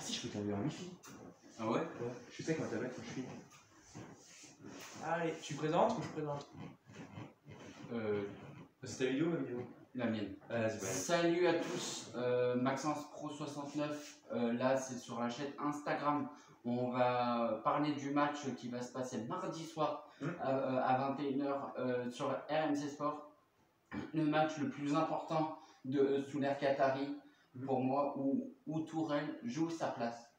si, je peux t'envoyer un wifi. Ah ouais? Ouais, je sais que ma tablette, quand je suis. Allez, tu présentes ou je présente? C'est ta vidéo, ma vidéo? La mienne. Vas-y, bah. Salut à tous, Maxence Pro 69, là c'est sur la chaîne Instagram. On va parler du match qui va se passer mardi soir à 21h sur RMC Sport. Le match le plus important sous l'ère Qatari pour moi, où Tourelle joue sa place.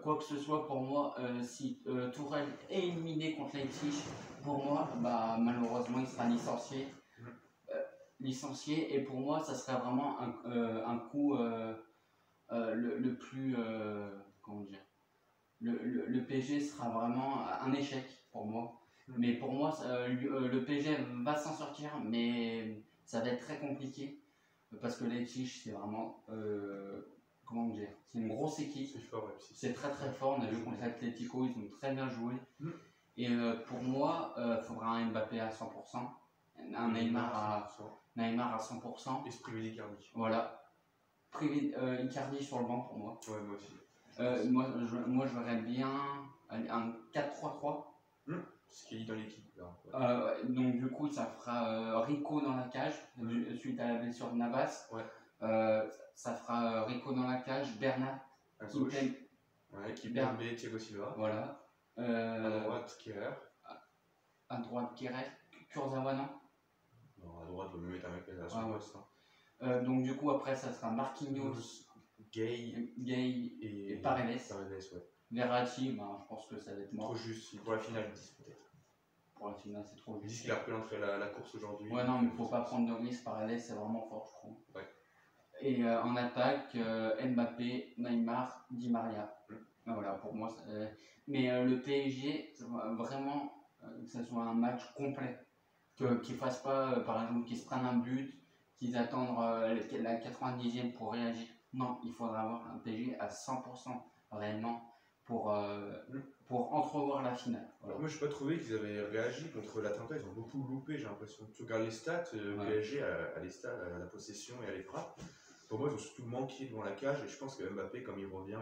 Quoi que ce soit pour moi, si Tourelle est éliminé contre Leipzig, pour moi, bah, malheureusement il sera licencié, et pour moi ça serait vraiment un coup le plus comment dire, le PSG sera vraiment un échec pour moi. Mais pour moi le PSG va s'en sortir, mais ça va être très compliqué parce que Leipzig c'est vraiment comment dire, c'est une grosse équipe, C'est fort, c'est très très fort. On a vu contre l'Atlético, ils ont très bien joué. Et pour moi, il faudra un Mbappé à 100%, un Neymar à 100%. Esprit Icardi. Voilà. Icardi sur le banc pour moi. Ouais, moi aussi. Moi, je verrais bien un 4-3-3. Ce qui est dans l'équipe. Donc, du coup, ça fera Rico dans la cage, suite à la blessure de Navas. Ça fera Rico dans la cage, Bernat, Kimpembe, Thiago Silva. Voilà. À droite, Kerrer. À droite, Kerrer. Kurzawa, non? Non, à droite, il va me mettre un mec à son poste. Donc, du coup, après, ça sera Marquinhos, Gay et Paredes. Verratti, ben, je pense que ça va être mort. Trop juste, pour la finale, 10 peut-être. Pour la finale, c'est trop juste. 10 qu'il a repris l'entrée la course aujourd'hui. Ouais, non, mais faut pas prendre de risque. Paredes, c'est vraiment fort, je trouve. Ouais. Et en attaque, Mbappé, Neymar, Di Maria. Voilà, pour moi. Mais le PSG, vraiment, que ce soit un match complet. Qu'ils ne fassent pas, par exemple, qu'ils se prennent un but, qu'ils attendent la 90e pour réagir. Non, il faudra avoir un PSG à 100% réellement pour entrevoir la finale. Voilà. Moi, je n'ai pas trouvé qu'ils avaient réagi contre l'Atalanta. Ils ont beaucoup loupé, j'ai l'impression. Tu regardes les stats, PSG à les stats, à la possession et à les frappes. Pour moi, ils ont surtout manqué devant la cage. Et je pense que Mbappé, comme il revient,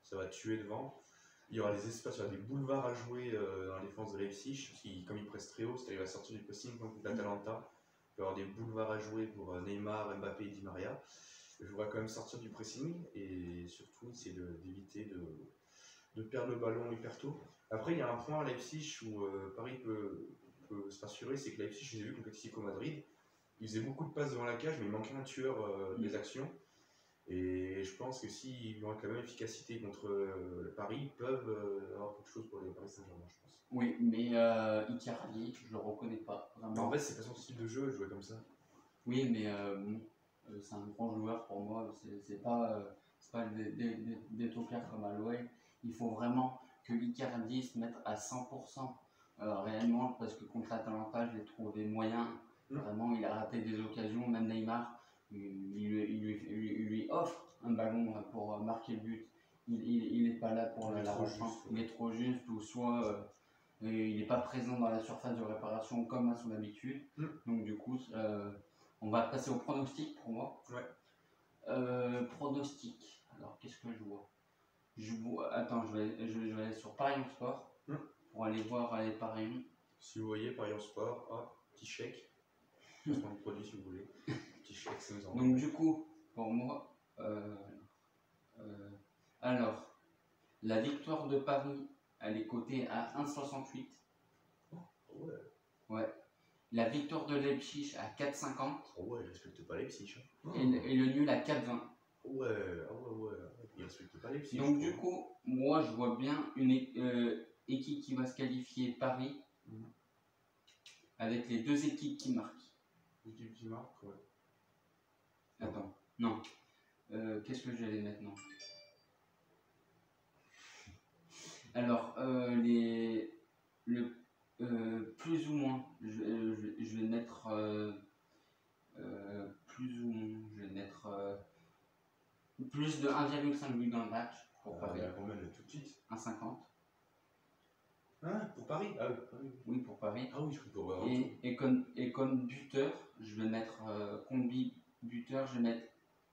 ça va tuer devant. Il y aura des espaces, il y aura des boulevards à jouer dans la défense de Leipzig. Comme il presse très haut, c'est-à-dire qu'il va sortir du pressing contre l'Atalanta. Il va y avoir des boulevards à jouer pour Neymar, Mbappé et Di Maria. Je voudrais quand même sortir du pressing et surtout essayer d'éviter de perdre le ballon hyper tôt. Après, il y a un point à Leipzig où Paris peut se rassurer, c'est que Leipzig, je les ai vus contre l'Atlético Madrid. Ils faisaient beaucoup de passes devant la cage, mais il manquait un tueur des actions. Et je pense que s'ils vont avec la même efficacité contre le Paris, ils peuvent avoir quelque chose pour les Paris Saint-Germain, je pense. Oui, mais Icardi, je le reconnais pas. Vraiment. En fait, c'est pas son style de jeu, jouer comme ça. Oui, mais c'est un grand joueur pour moi. C'est pas des tocards comme à l'OL. Il faut vraiment que Icardi se mette à 100% réellement, parce que contre l'Atalanta, je l'ai trouvé moyen. Vraiment, il a raté des occasions. Même Neymar, il lui offre un ballon pour marquer le but. Il n'est pas là pour la reprendre. Il est trop juste, ou soit il n'est pas présent dans la surface de réparation comme à son habitude. Donc du coup, on va passer au pronostic pour moi. Pronostic. Alors qu'est-ce que je vois? Attends, je vais aller sur Paris Sport pour aller voir les paris. Si vous voyez Paris Sport, petit chèque. Je prends le produit si vous voulez. Petit chèque, ça nous envoie. Donc du coup, pour moi, alors la victoire de Paris, elle est cotée à 1,68. Ouais. La victoire de Leipzig à 4,50. Ouais, il respecte pas Leipzig. Et le nul à 4,20. Ouais, il respecte pas Leipzig. Donc du coup, moi je vois bien une équipe qui va se qualifier, Paris, avec les deux équipes qui marquent. L'équipe qui marque, ouais. Attends, non. Qu'est-ce que j'allais maintenant? Alors, plus ou moins, je vais mettre plus ou moins, je vais mettre plus de 1,5 but dans le match pour Paris. Combien tout de suite? 1,50. Hein, pour Paris? Ah oui. Oui, pour Paris. Ah oui, je peux voir. Et comme buteur, je vais mettre buteur, je vais mettre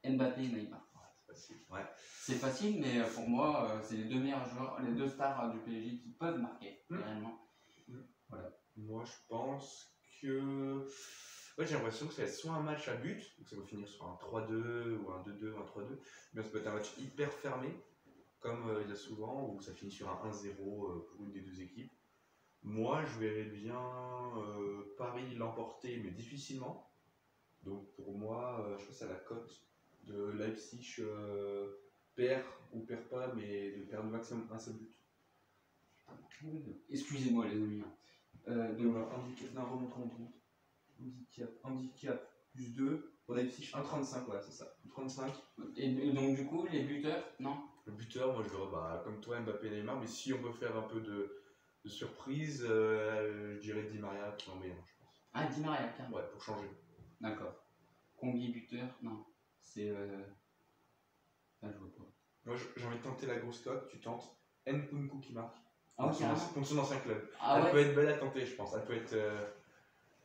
Mbappé et Neymar. C'est facile. Ouais. C'est facile, mais pour moi, c'est les deux meilleurs joueurs, les deux stars du PSG qui peuvent marquer, réellement. Voilà. Moi, je pense que. Ouais, j'ai l'impression que ça va être soit un match à but, donc ça va finir sur un 3-2 ou un 2-2 ou un 3-2, mais ça peut être un match hyper fermé, comme il y a souvent, où ça finit sur un 1-0 pour une des deux équipes. Moi, je verrais bien Paris l'emporter, mais difficilement. Donc pour moi, je pense à la cote de Leipzig perd ou perd pas, mais de perdre maximum un seul but. Excusez-moi, les amis. Handicap plus 2 pour Leipzig 1,35, ouais, c'est ça. 35. Et donc, du coup, les buteurs, non? Le buteur, moi je dirais comme toi, Mbappé, Neymar, mais si on peut faire un peu de surprise, je dirais Di Maria qui en met un, je pense. Ah, Di Maria, carrément. Ouais, pour changer. D'accord. Combi buteur, non. C'est. Ah, je vois pas. Moi j'ai envie de tenter la grosse cote, tu tentes Nkunku qui marque. Ah, ok, contre son ancien club. Ah, elle ouais. peut être belle à tenter, je pense. Elle peut être.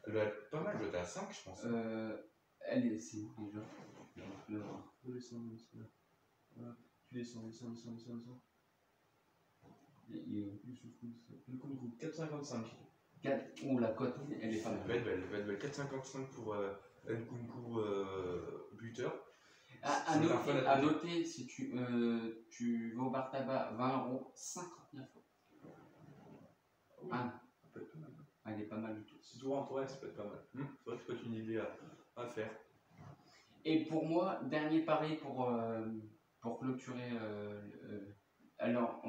Elle doit être pas mal, elle doit être à 5, je pense. Elle est. C'est où déjà? Je vais voir. Tu descends. Nkunku, 4,55. Oh, la cote, elle est pas mal. Elle va être belle. 4,55 pour Nkunku buteur. À noter, si tu vas au bar tabac, 20 €, 59 €. Oui, Ah, ça peut être pas mal. elle est pas mal du tout. Si tu vois en toi, ça peut être pas mal. C'est vrai que ça peut être une idée à faire. Et pour moi, dernier pari pour clôturer. Alors,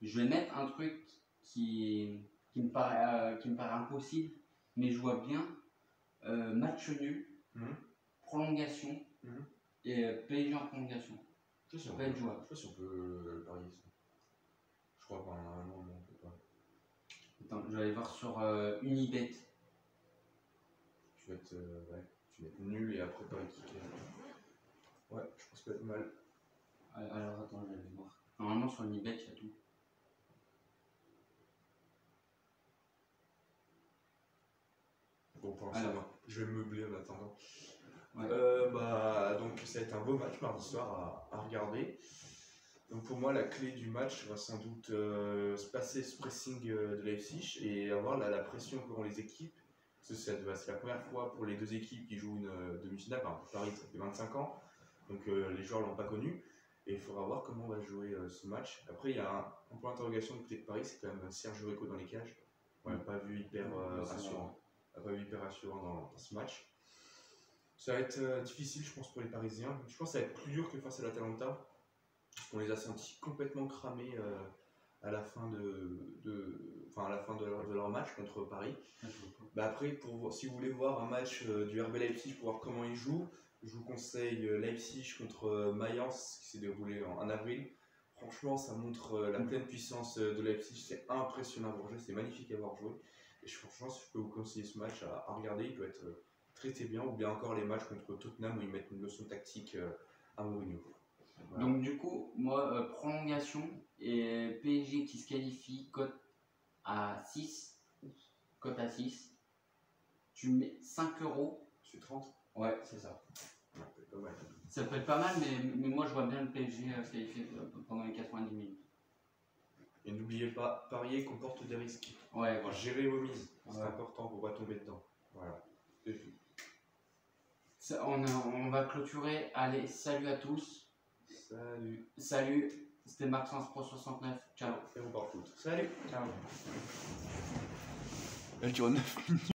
je vais mettre un truc qui me paraît impossible, mais je vois bien match nul, prolongation et PSG en prolongation. Je sais Ça peut être jouable. Je sais pas si on peut le parier ça. Je crois pas, non, on peut pas. Attends, je vais aller voir sur Unibet. Tu vas être nul et après pas équipé. Ouais, je pense que ça peut être mal. Alors attends, je vais aller voir. Normalement sur Unibet, il y a tout. Bon, pour l'instant, non. Je vais meubler en attendant. Ouais. Donc ça va être un beau match mardi soir à regarder. Donc pour moi, la clé du match va sans doute se passer ce pressing de Leipzig et avoir la pression qu'auront les équipes. C'est la première fois pour les deux équipes qui jouent une demi-finale. Enfin, pour Paris, ça fait 25 ans, donc les joueurs ne l'ont pas connu. Et il faudra voir comment on va jouer ce match. Après, il y a un point d'interrogation du côté de Paris, c'est quand même Sergio Rico dans les cages. On n'a pas vu hyper rassurant. On n'a pas vu hyper rassurant dans ce match. Ça va être difficile, je pense, pour les Parisiens. Je pense que ça va être plus dur que face à l'Atalanta. On les a sentis complètement cramés à la fin de leur match contre Paris. Après, si vous voulez voir un match du RB Leipzig pour voir comment ils jouent, je vous conseille Leipzig contre Mayence qui s'est déroulé en avril. Franchement, ça montre la pleine puissance de Leipzig. C'est impressionnant à voir jouer, c'est magnifique à voir jouer. Et franchement, si je peux vous conseiller ce match à regarder, il peut être très bien. Ou bien encore les matchs contre Tottenham où ils mettent une leçon tactique à Mourinho. Voilà. Donc du coup, moi, prolongation et PSG qui se qualifie, cote à 6. Cote à 6. Tu mets 5 €. C'est 30. Ouais, c'est ça. Ouais, c'est pas mal. Ça peut être pas mal, mais moi je vois bien le PSG se qualifier pendant les 90 minutes. Et n'oubliez pas, parier comporte des risques. Ouais, voilà. Gérer vos mises, c'est important pour pas tomber dedans. Voilà. On va clôturer. Allez, salut à tous. Salut. C'était Maxence Pro 69. Ciao. Et on part foot. Salut. Ciao. Elle dure 9 minutes.